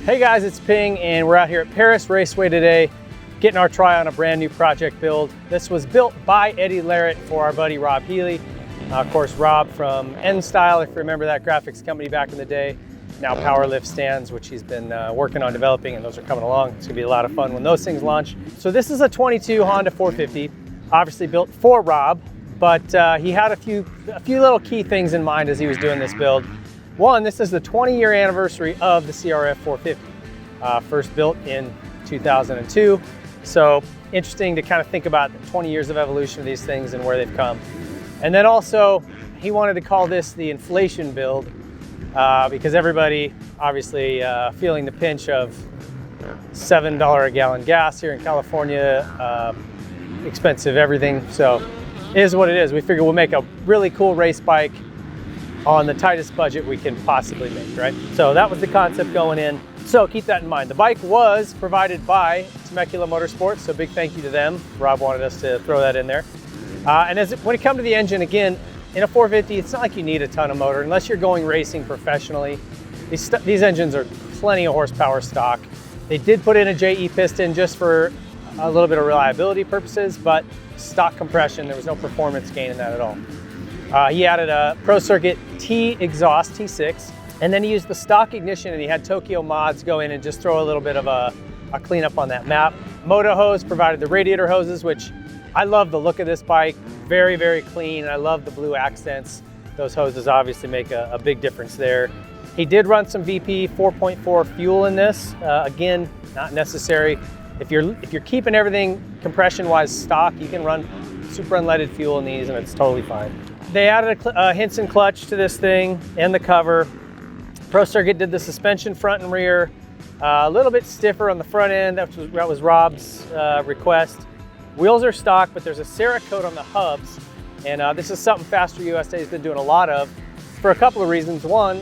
Hey guys, it's Ping and we're out here at Perris Raceway today getting our try on a brand new project build. This was built by Eddie Larrett for our buddy Rob Healy. Of course, Rob from N Style, if you remember that graphics company back in the day. Now Powerlift stands, which he's been working on developing, and those are coming along. It's gonna be a lot of fun when those things launch. So this is a 22 Honda 450, obviously built for Rob, but he had a few little key things in mind as he was doing this build. One, this is the 20-year anniversary of the CRF450, first built in 2002. So interesting to kind of think about the 20 years of evolution of these things and where they've come. And then also, he wanted to call this the inflation build because everybody obviously feeling the pinch of $7 a gallon gas here in California, expensive everything. So it is what it is. We figure we'll make a really cool race bike on the tightest budget we can possibly make, right? So that was the concept going in. So keep that in mind. The bike was provided by Temecula Motorsports, so big thank you to them. Rob wanted us to throw that in there. And when it comes to the engine, again, in a 450, it's not like you need a ton of motor unless you're going racing professionally. These engines are plenty of horsepower stock. They did put in a JE piston just for a little bit of reliability purposes, but stock compression, there was no performance gain in that at all. He added a Pro Circuit T exhaust, T6, and then he used the stock ignition and he had Tokyo mods go in and just throw a little bit of a cleanup on that map. Moto hose provided the radiator hoses, which I love the look of this bike. Very, very clean. I love the blue accents. Those hoses obviously make a big difference there. He did run some VP 4.4 fuel in this. Again, not necessary. If you're keeping everything compression-wise stock, you can run super unleaded fuel in these and it's totally fine. They added a Hinson clutch to this thing and the cover. Pro Circuit did the suspension front and rear. A little bit stiffer on the front end. That was Rob's request. Wheels are stock, but there's a Cerakote on the hubs. And this is something Faster USA has been doing a lot of for a couple of reasons. One,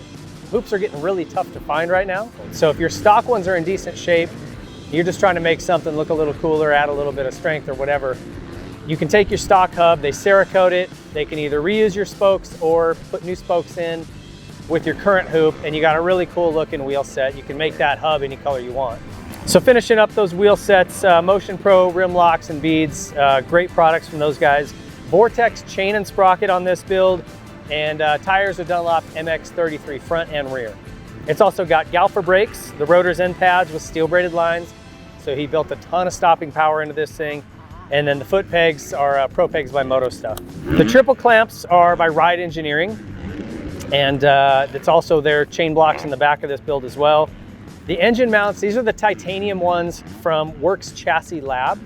hoops are getting really tough to find right now. So if your stock ones are in decent shape, you're just trying to make something look a little cooler, add a little bit of strength or whatever, you can take your stock hub, they Cerakote it, they can either reuse your spokes or put new spokes in with your current hoop, and you got a really cool looking wheel set. You can make that hub any color you want. So finishing up those wheel sets, Motion Pro rim locks and beads, great products from those guys. Vortex chain and sprocket on this build, and tires are Dunlop MX33 front and rear. It's also got Galfer brakes, the rotor's end pads with steel braided lines, so he built a ton of stopping power into this thing. And then the foot pegs are Pro Pegs by Moto Stuff. The triple clamps are by Ride Engineering, and it's also their chain blocks in the back of this build as well. The engine mounts, these are the titanium ones from Works Chassis Lab.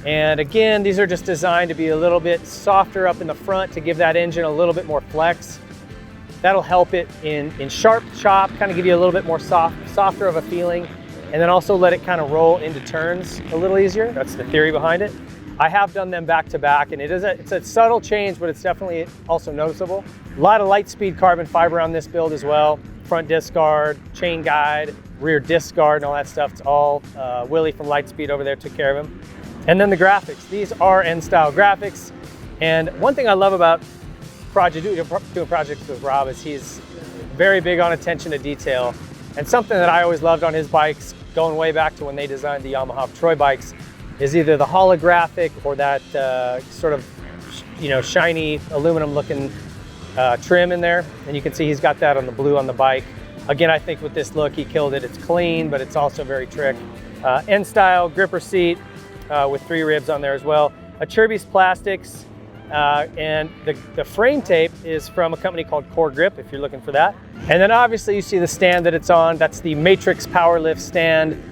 And again, these are just designed to be a little bit softer up in the front to give that engine a little bit more flex. That'll help it in sharp chop, kind of give you a little bit more softer of a feeling, and then also let it kind of roll into turns a little easier. That's the theory behind it. I have done them back to back, and it's a subtle change, but it's definitely also noticeable. A lot of Lightspeed carbon fiber on this build as well. Front disc guard, chain guide, rear disc guard, and all that stuff. It's all Willie from Lightspeed over there took care of him. And then the graphics. These are N-style graphics. And one thing I love about doing projects with Rob is he's very big on attention to detail. And something that I always loved on his bikes, going way back to when they designed the Yamaha Troy bikes, is either the holographic or that sort of, shiny aluminum looking trim in there. And you can see he's got that on the blue on the bike. Again, I think with this look, he killed it. It's clean, but it's also very trick. N-style gripper seat with 3 ribs on there as well. Acerbis plastics, and the frame tape is from a company called Core Grip, if you're looking for that. And then obviously you see the stand that it's on. That's the Matrix Powerlift stand.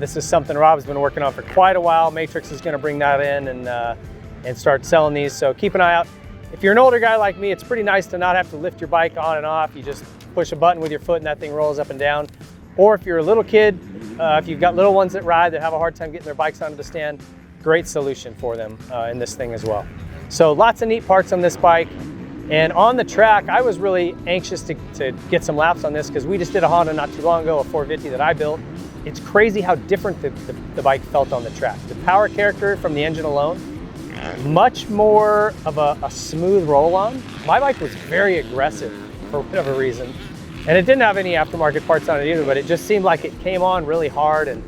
This is something Rob's been working on for quite a while. Matrix is gonna bring that in and start selling these, so keep an eye out. If you're an older guy like me, it's pretty nice to not have to lift your bike on and off. You just push a button with your foot and that thing rolls up and down. Or if you're a little kid, if you've got little ones that ride that have a hard time getting their bikes onto the stand, great solution for them in this thing as well. So lots of neat parts on this bike. And on the track, I was really anxious to get some laps on this because we just did a Honda not too long ago, a 450 that I built. It's crazy how different the bike felt on the track. The power character from the engine alone, much more of a smooth roll-on. My bike was very aggressive for whatever reason. And it didn't have any aftermarket parts on it either, but it just seemed like it came on really hard, and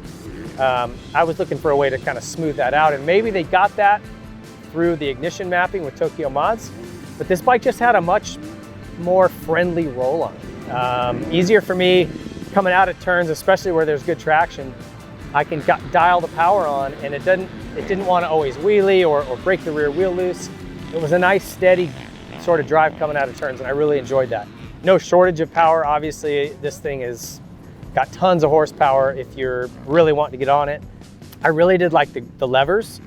I was looking for a way to kind of smooth that out. And maybe they got that through the ignition mapping with Tokyo Mods, but this bike just had a much more friendly roll on it. Easier for me coming out of turns, especially where there's good traction. I can dial the power on, and it didn't want to always wheelie or break the rear wheel loose. It was a nice steady sort of drive coming out of turns, and I really enjoyed that. No shortage of power, obviously. This thing is got tons of horsepower if you're really wanting to get on it. I really did like the levers.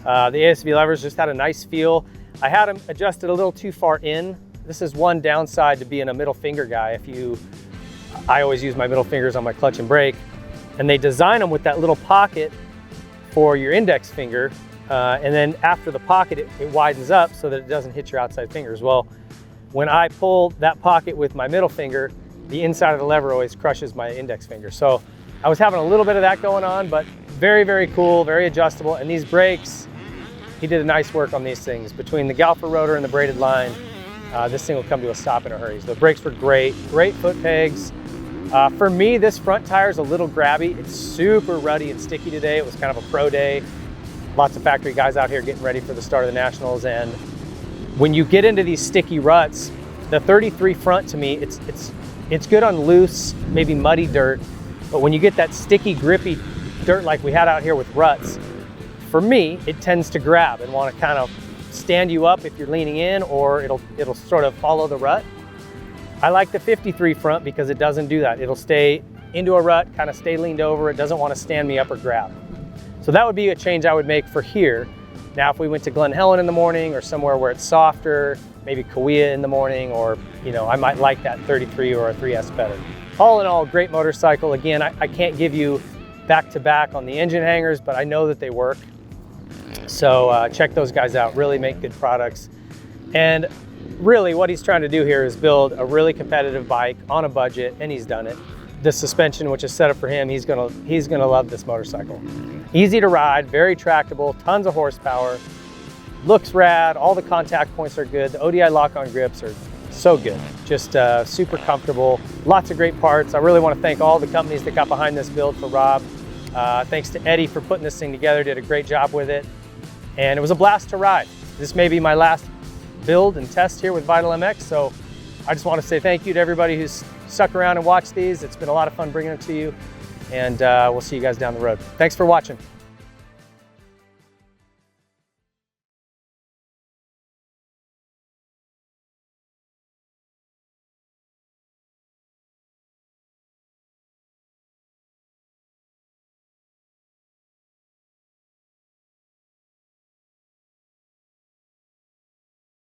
The ASV levers just had a nice feel. I had them adjusted a little too far in. This is one downside to being a middle finger guy. I always use my middle fingers on my clutch and brake, and they design them with that little pocket for your index finger, and then after the pocket, it widens up so that it doesn't hit your outside fingers. Well, when I pull that pocket with my middle finger, the inside of the lever always crushes my index finger. So I was having a little bit of that going on, but very, very cool, very adjustable. And these brakes, he did a nice work on these things. Between the galper rotor and the braided line, this thing will come to a stop in a hurry. So the brakes were great foot pegs. For me, this front tire is a little grabby. It's super ruddy and sticky today. It was kind of a pro day. Lots of factory guys out here getting ready for the start of the Nationals. And when you get into these sticky ruts, the 33 front, to me, it's good on loose, maybe muddy dirt. But when you get that sticky, grippy dirt like we had out here with ruts, for me, it tends to grab and want to kind of stand you up if you're leaning in, or it'll sort of follow the rut. I like the 53 front because it doesn't do that. It'll stay into a rut, kind of stay leaned over. It doesn't want to stand me up or grab. So that would be a change I would make for here. Now, if we went to Glen Helen in the morning or somewhere where it's softer, maybe Kauai in the morning, or, you know, I might like that 33 or a 3S better. All in all, great motorcycle. Again, I can't give you back-to-back on the engine hangers, but I know that they work. So check those guys out, really make good products. And really what he's trying to do here is build a really competitive bike on a budget, and he's done it. The suspension, which is set up for him, he's gonna love this motorcycle. Easy to ride, very tractable, tons of horsepower, looks rad, all the contact points are good, the ODI lock-on grips are so good, just super comfortable, lots of great parts. I really want to thank all the companies that got behind this build for Rob. Thanks to Eddie for putting this thing together, did a great job with it, and it was a blast to ride. This may be my last build and test here with Vital MX, so I just want to say thank you to everybody who's stuck around and watched these. It's been a lot of fun bringing them to you, and we'll see you guys down the road. Thanks for watching.